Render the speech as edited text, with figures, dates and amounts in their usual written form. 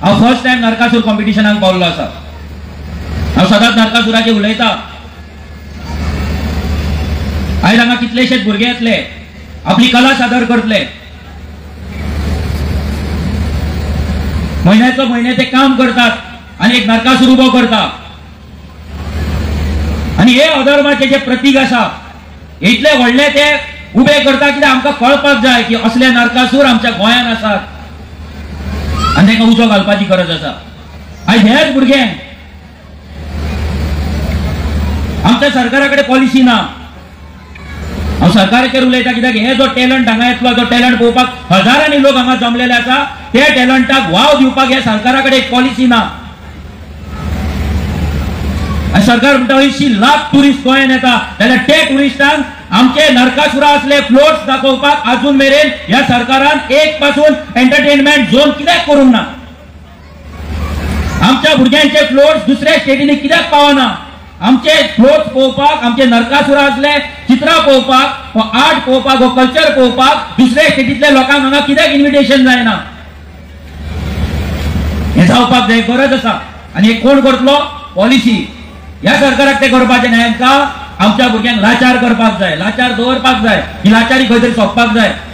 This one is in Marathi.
हांव फर्स्ट टाइम नरकासूर कॉम्पिटिशनाक पावल्लो आसा। हांव सदांच नरकासुराचे उलयता। आयज हांगा कितलेशेच भुरगे येतले, आपली कला सादर करतले। महिन्याचो म्हयने ते काम करतात आणि एक नरकासूर उबो करतात। आणि हे अधर्माचे जे प्रतीक आसा इतले व्हडले ते उबे करता कित्याक आमकां कळपाक जाय की असले नरकासूर आमच्या गोंयांत आसात आनी ताका उजो घालपाची गरज आसा। आयज हेच भुरगे आमच्या सरकारा कडेन पॉलिसी ना। हांव सरकाराचेर उलयता कित्याक हे जो टॅलंट हांगा येतलो, जो टॅलंट पळोवपाक हजारांनी लोक हांगा जमलेले आसा, ते टॅलंटाक वाव दिवपाक हे सरकारा कडेन एक पॉलिसी ना। सरकार म्हणटा 80 लाख टुरिस्ट गोंयांत येता, जाल्यार ते टुरिस्टांक आमचे नरकासुरा असले फ्लोट्स दाखोवपाक अजून मेरेन ह्या सरकारान एक पासून एंटरटेनमेंट झोन कित्याक करूंक ना? आमच्या भुरग्यांचे फ्लोट्स दुसऱ्या स्टेटींनी कित्याक पावना? आमचे फ्लोट्स पळोवपाक, आमचे नरकासुरा असले चित्रां पळोवपाक, आर्ट पळोवपाक, कल्चर पळोवपाक दुसऱ्या स्टेटींतल्या लोकांक हांगा कित्याक इन्व्हिटेशन जायना? हे जावपाक जाय, गरज आसा। आनी हे कोण करतलो? पॉलिसी। ह्या सरकाराक ते करपाचें न्हय। हांकां आमच्या भुरग्यांक लाचार करपाक जाय, लाचार दवरपाक जाय, ही लाचारी खंय तरी सोंपपाक जाय।